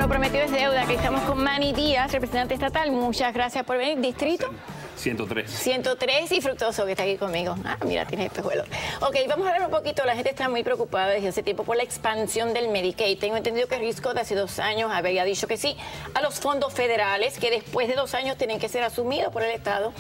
Lo prometido es deuda. Aquí estamos con Manny Díaz, representante estatal. Muchas gracias por venir. ¿Distrito? 103. 103 y Fructuoso, que está aquí conmigo. Ah, mira, tiene espejuelos. Ok, vamos a hablar un poquito. La gente está muy preocupada desde hace tiempo por la expansión del Medicaid. Tengo entendido que Risco de hace 2 años había dicho que sí a los fondos federales, que después de 2 años tienen que ser asumidos por el Estado.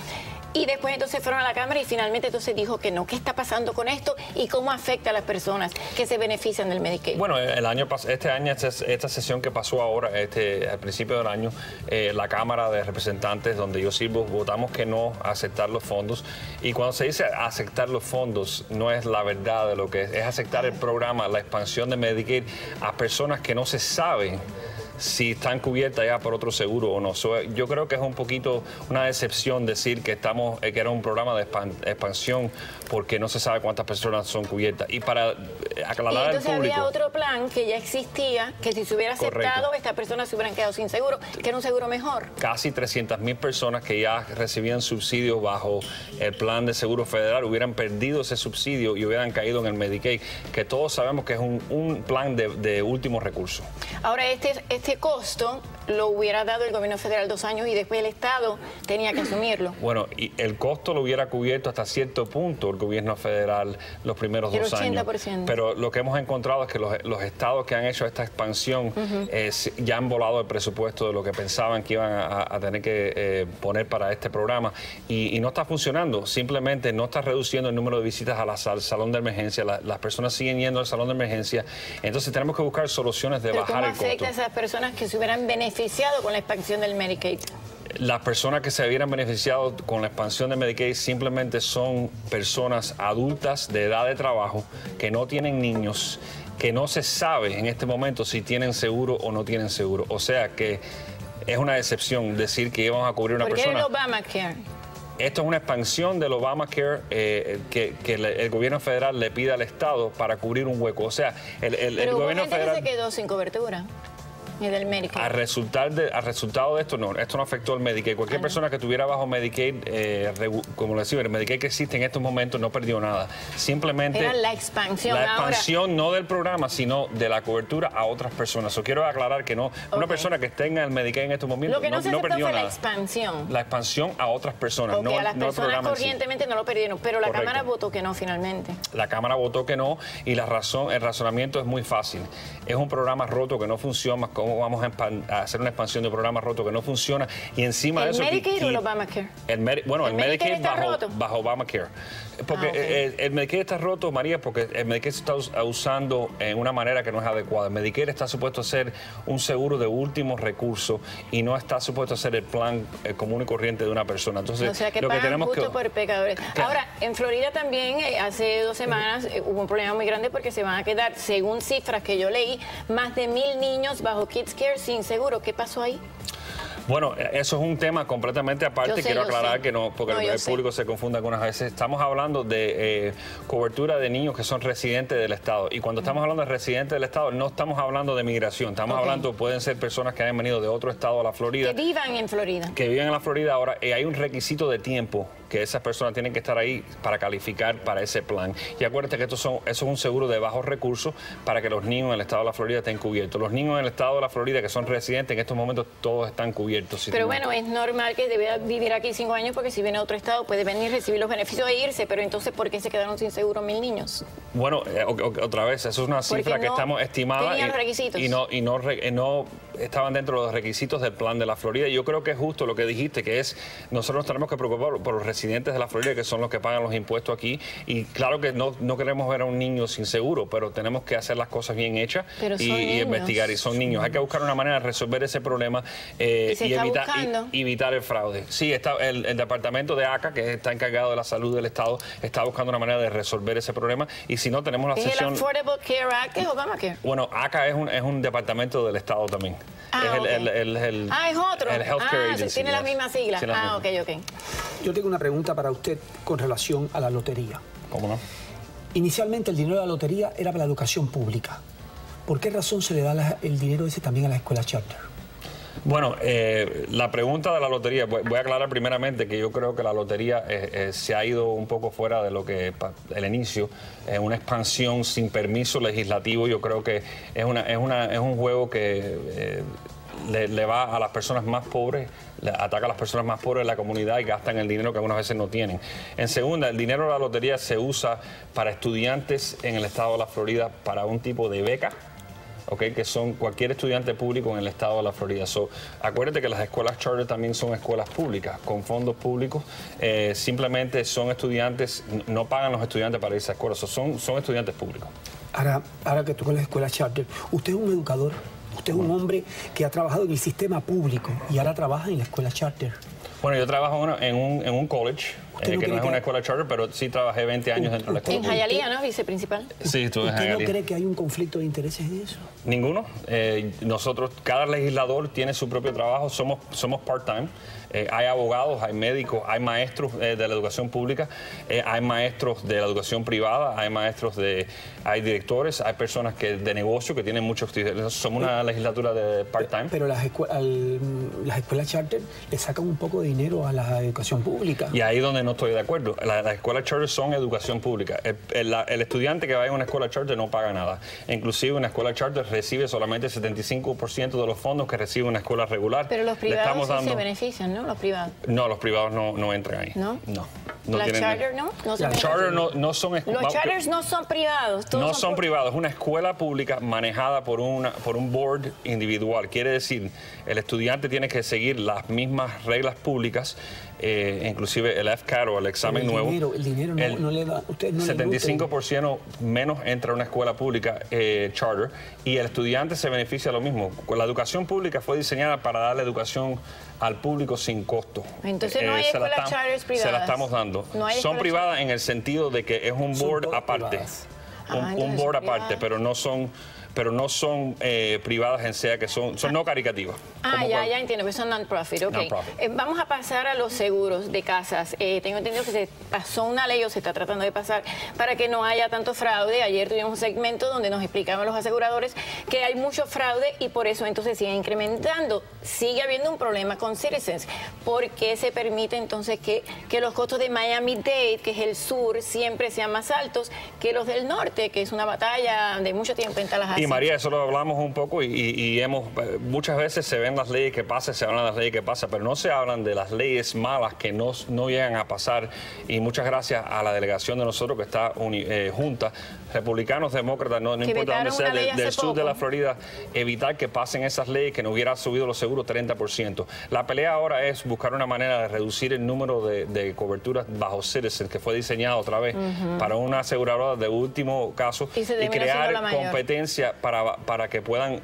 Y después entonces fueron a la Cámara y finalmente entonces dijo que no. ¿Qué está pasando con esto y cómo afecta a las personas que se benefician del Medicaid? Bueno, este año, esta sesión que pasó ahora, al principio del año, la Cámara de Representantes, donde yo sirvo, votamos que no a aceptar los fondos. Y cuando se dice aceptar los fondos, no es la verdad de lo que es aceptar el programa, la expansión de Medicaid a personas que no se saben si están cubiertas ya por otro seguro o no. Yo creo que es un poquito una decepción decir que que era un programa de expansión porque no se sabe cuántas personas son cubiertas. Y para aclarar al público... había otro plan que ya existía, que si se hubiera aceptado, estas personas se hubieran quedado sin seguro, que era un seguro mejor. Casi 300,000 personas que ya recibían subsidios bajo el plan de seguro federal hubieran perdido ese subsidio y hubieran caído en el Medicaid, que todos sabemos que es un plan de último recurso. Ahora, este costo lo hubiera dado el gobierno federal 2 años y después el Estado tenía que asumirlo. Bueno, y el costo lo hubiera cubierto hasta cierto punto el gobierno federal los primeros 2 años. 80%. Pero lo que hemos encontrado es que los estados que han hecho esta expansión ya han volado el presupuesto de lo que pensaban que iban a tener que poner para este programa y no está funcionando. Simplemente no está reduciendo el número de visitas al salón de emergencia. Las personas siguen yendo al salón de emergencia. Entonces tenemos que buscar soluciones de bajar el costo. ¿Cómo afecta a esas personas que se hubieran beneficiado con la expansión del Medicaid? Las personas que se hubieran beneficiado con la expansión de Medicaid simplemente son personas adultas de edad de trabajo que no tienen niños, que no se sabe en este momento si tienen seguro o no tienen seguro. O sea que es una decepción decir que íbamos a cubrir una persona. ¿Por qué el Obamacare? Esto es una expansión del Obamacare que el gobierno federal le pide al Estado para cubrir un hueco. O sea, el gobierno federal... se quedó sin cobertura. Y del Medicaid. Al resultado de esto no afectó al Medicaid. Cualquier persona que tuviera bajo Medicaid, como lo decía, el Medicaid que existe en estos momentos no perdió nada. Simplemente era la expansión. La expansión no del programa, sino de la cobertura a otras personas. Quiero aclarar que no, una persona que tenga el Medicaid en estos momentos no perdió nada. La expansión. La expansión a otras personas, no a las personas corrientemente no lo perdieron, pero la Cámara votó que no finalmente. La Cámara votó que no y el razonamiento es muy fácil. Es un programa roto que no funciona. ¿Cómo vamos a hacer una expansión de programa roto que no funciona? Y encima de eso... ¿El Medicaid o el Obamacare? El Medicaid bajo Obamacare. Porque el Medicaid está roto, María, porque el Medicaid se está usando en una manera que no es adecuada. El Medicaid está supuesto a ser un seguro de último recurso y no está supuesto a ser el plan común y corriente de una persona. Entonces, o sea, que pagan justo por pecadores. Ahora, en Florida también, hace 2 semanas, hubo un problema muy grande porque se van a quedar, según cifras que yo leí, más de 1,000 niños bajo Kids Care sin seguro. ¿Qué pasó ahí? Bueno, eso es un tema completamente aparte. Quiero aclarar que no, porque el público se confunda algunas veces. Estamos hablando de cobertura de niños que son residentes del Estado. Y cuando estamos hablando de residentes del Estado, no estamos hablando de migración. Estamos hablando, pueden ser personas que hayan venido de otro estado a la Florida. Que vivan en Florida. Que viven en la Florida ahora. Hay un requisito de tiempo que esas personas tienen que estar ahí para calificar para ese plan. Y acuérdate que eso es un seguro de bajos recursos para que los niños en el estado de la Florida estén cubiertos. Los niños en el estado de la Florida que son residentes en estos momentos todos están cubiertos. Pero bueno, es normal que deba vivir aquí 5 años porque si viene a otro estado puede venir, recibir los beneficios e irse, pero entonces ¿por qué se quedaron sin seguro 1,000 niños? Bueno, otra vez, eso es una cifra que estamos estimada tenían los requisitos. y no estaban dentro de los requisitos del plan de la Florida. Yo creo que es justo lo que dijiste, que es nosotros nos tenemos que preocupar por los residentes de la Florida, que son los que pagan los impuestos aquí, y claro que no queremos ver a un niño sin seguro, pero tenemos que hacer las cosas bien hechas y investigar, y son niños. Hay que buscar una manera de resolver ese problema y evitar el fraude. Sí, el departamento de ACA, que está encargado de la salud del Estado, está buscando una manera de resolver ese problema, y si no, tenemos la sesión... ¿El Affordable Care Act es Obamacare? Bueno, ACA es un departamento del Estado también. Es otro. El Healthcare Agency. Tiene las mismas siglas. Ok. Yo tengo una pregunta para usted con relación a la lotería. ¿Cómo no? Inicialmente el dinero de la lotería era para la educación pública. ¿Por qué razón se le da el dinero ese también a las escuelas charter? Bueno, la pregunta de la lotería, voy a aclarar primeramente que yo creo que la lotería se ha ido un poco fuera de lo que el inicio, una expansión sin permiso legislativo. Yo creo que es un juego que le va a las personas más pobres, ataca a las personas más pobres de la comunidad y gastan el dinero que algunas veces no tienen. En segunda, el dinero de la lotería se usa para estudiantes en el estado de la Florida para un tipo de beca. Okay, que son cualquier estudiante público en el estado de la Florida. Acuérdate que las escuelas charter también son escuelas públicas, con fondos públicos. Simplemente son estudiantes, no pagan los estudiantes para irse a escuelas, son estudiantes públicos. Ahora que tú con las escuelas charter, usted es un educador, usted es un hombre que ha trabajado en el sistema público y ahora trabaja en la escuela charter. Bueno, yo trabajo en un college, que no es una escuela charter, pero sí trabajé 20 años dentro de la escuela. En Hialeah, ¿no? Viceprincipal. Sí, estuve en Hialeah. ¿Usted no cree que hay un conflicto de intereses en eso? Ninguno. Nosotros, cada legislador tiene su propio trabajo, somos part-time. Hay abogados, hay médicos, hay maestros de la educación pública, hay maestros de la educación privada, hay directores, hay personas de negocio que tienen muchos estudiantes. Somos una legislatura de part-time. Pero las escuelas charter le sacan un poco de dinero a la educación pública. Y ahí es donde no estoy de acuerdo. Las escuelas charter son educación pública. El estudiante que vaya a una escuela charter no paga nada. Inclusive una escuela charter recibe solamente el 75% de los fondos que recibe una escuela regular. Pero los privados sí se benefician, ¿no? Los privados. No, los privados no entran ahí. ¿No? No. ¿Las charter no? Los charter no son escuelas. Los charters no son privados. No son privados. Es una escuela pública manejada por un board individual. Quiere decir, el estudiante tiene que seguir las mismas reglas públicas, inclusive el FCAT o el examen nuevo. El dinero no le da. Usted no 75% menos entra a una escuela pública charter y el estudiante se beneficia lo mismo. La educación pública fue diseñada para darle educación al público sin costo. Entonces no hay escuelas charters privadas. Se la estamos dando. Son privadas en el sentido de que es un board aparte. Un board aparte, pero no son privadas en sea que son no caricativas. Ya entiendo, pero son non-profit. Okay. Vamos a pasar a los seguros de casas. Tengo entendido que se pasó una ley o se está tratando de pasar para que no haya tanto fraude. Ayer tuvimos un segmento donde nos explicaban los aseguradores que hay mucho fraude y por eso entonces siguen incrementando. Sigue habiendo un problema con Citizens. ¿Por qué se permite entonces que los costos de Miami-Dade, que es el sur, siempre sean más altos que los del norte, que es una batalla de mucho tiempo en Tallahassee? Y María, eso lo hablamos un poco y muchas veces se ven las leyes que pasan, se hablan de las leyes que pasan, pero no se hablan de las leyes malas que no llegan a pasar. Y muchas gracias a la delegación de nosotros que está junta, republicanos, demócratas, no importa dónde sea, del sur de la Florida, evitar que pasen esas leyes que nos hubiera subido los seguros 30%. La pelea ahora es buscar una manera de reducir el número de coberturas bajo Citizens, que fue diseñado otra vez para una aseguradora de último caso y crear competencia para que puedan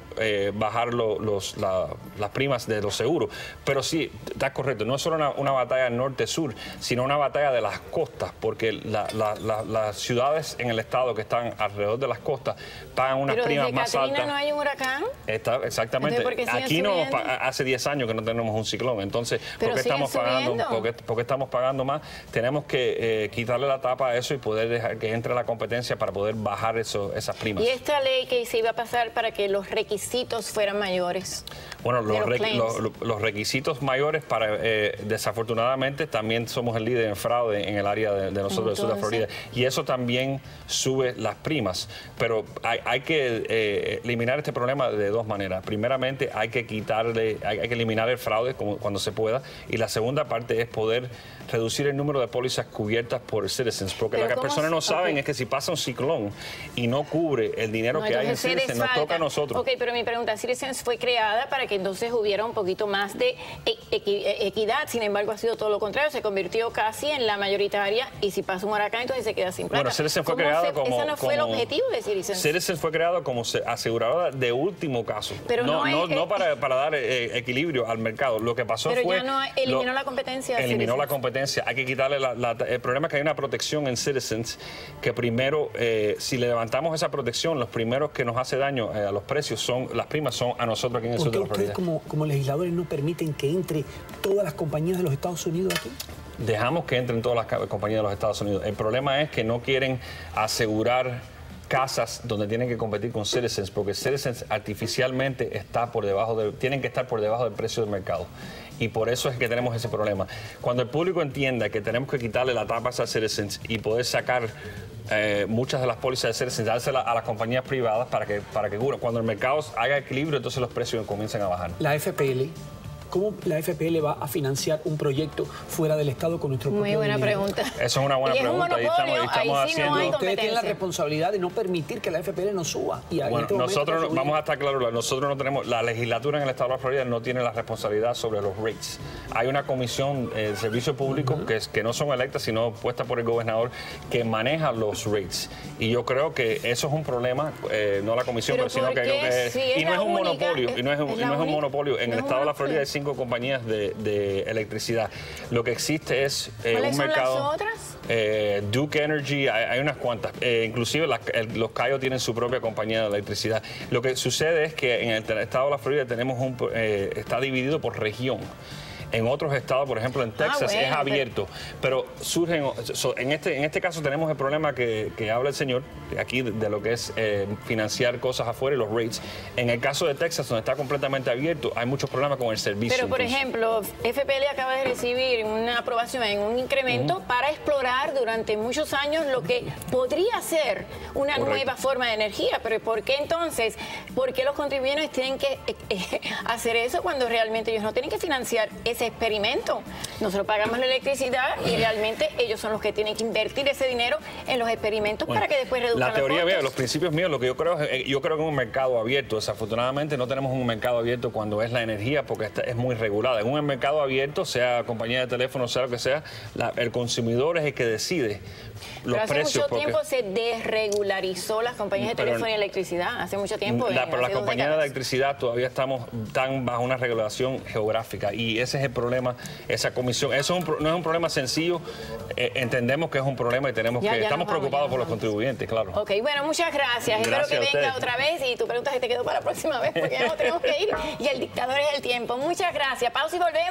bajar las primas de los seguros. Pero sí, está correcto, no es solo una batalla norte-sur, sino una batalla de las costas, porque las ciudades en el estado que están alrededor de las costas pagan unas primas más altas. ¿Pero no hay un huracán? Exactamente. Aquí no, hace 10 años que no tenemos un ciclón, entonces, ¿por qué estamos pagando más? Tenemos que quitarle la tapa a eso y poder dejar que entre la competencia para poder bajar esas primas. ¿Y esta ley que se iba a pasar para que los requisitos fueran mayores? Bueno, los requisitos mayores desafortunadamente también somos el líder en fraude en el área de nosotros del sur de Florida y eso también sube las primas, pero hay que eliminar este problema de dos maneras. Primeramente hay que eliminar el fraude cuando se pueda y la segunda parte es poder reducir el número de pólizas cubiertas por Citizens, porque lo que las personas no saben es que si pasa un ciclón y no cubre el dinero que hay en Citizens, nos toca a nosotros. Ok, pero mi pregunta, Citizens fue creada para que entonces hubiera un poquito más de equidad, sin embargo ha sido todo lo contrario, se convirtió casi en la mayoritaria y si pasa un huracán entonces se queda sin plata. Bueno, Citizens fue creado como... Ese no fue el objetivo de Citizens. Citizens fue creado como aseguradora de último caso, pero no para dar equilibrio al mercado. Lo que pasó pero fue... Pero ya no eliminó la competencia. Eliminó la competencia. Hay que quitarle el problema es que hay una protección en Citizens que primero, si le levantamos esa protección, los primeros que nos hace daño a los precios las primas son a nosotros aquí en el sur de la Florida. ¿Por qué ustedes como legisladores no permiten que entre todas las compañías de los Estados Unidos aquí? Dejamos que entren todas las compañías de los Estados Unidos. El problema es que no quieren asegurar casas donde tienen que competir con Citizens, porque Citizens artificialmente está por debajo tienen que estar por debajo del precio del mercado. Y por eso es que tenemos ese problema. Cuando el público entienda que tenemos que quitarle la tapa a Citizens y poder sacar muchas de las pólizas de Citizens, dárselas a las compañías privadas para que cubran. Cuando el mercado haga equilibrio, entonces los precios comienzan a bajar. La FPL. ¿Cómo la FPL va a financiar un proyecto fuera del Estado con nuestro propio Muy buena dinero? pregunta. Eso es una buena pregunta. Ahí Estamos sí haciendo... no hay Ustedes tienen la competencia. responsabilidad de no permitir que la FPL no suba. Y Bueno, nosotros, vamos a estar claros, nosotros no tenemos, la legislatura en el Estado de la Florida no tiene la responsabilidad sobre los rates. Hay una comisión de servicio público que no son electas, sino puestas por el gobernador, que maneja los rates. Y yo creo que eso es un problema, no la comisión, pero sino que creo que y no es un monopolio, y no es un monopolio. En el Estado de la Florida hay 5 compañías de electricidad. Lo que existe es un mercado. ¿Cuáles son las otras? Duke Energy, hay unas cuantas. Inclusive los Cayos tienen su propia compañía de electricidad. Lo que sucede es que en el Estado de la Florida tenemos está dividido por región. En otros estados, por ejemplo en Texas, es abierto. Pero surgen, en este caso tenemos el problema que habla el señor, aquí de lo que es financiar cosas afuera y los rates. En el caso de Texas, donde está completamente abierto, hay muchos problemas con el servicio. Pero, por ejemplo, FPL acaba de recibir una aprobación en un incremento para explorar durante muchos años lo que podría ser una nueva forma de energía. Pero ¿por qué entonces? ¿Por qué los contribuyentes tienen que hacer eso cuando realmente ellos no tienen que financiar ese experimento? Nosotros pagamos la electricidad y realmente ellos son los que tienen que invertir ese dinero en los experimentos para que después reduzcan la teoría los mía, costos. los principios míos, lo que yo creo que en un mercado abierto. Desafortunadamente no tenemos un mercado abierto cuando es la energía, porque es muy regulada. En un mercado abierto, sea compañía de teléfono, sea lo que sea, el consumidor es el que decide los precios. Hace mucho tiempo se desregularizó las compañías de teléfono y electricidad. Hace mucho tiempo. Pero las compañías de electricidad todavía están bajo una regulación geográfica y ese es el problema, esa comisión. Eso no es un problema sencillo. Entendemos que es un problema y estamos preocupados por los contribuyentes, claro. Ok, bueno, muchas gracias. Espero que venga otra vez y tu pregunta se te quedó para la próxima vez porque ya no tenemos que ir y el dictador es el tiempo. Muchas gracias. Pausa y volvemos.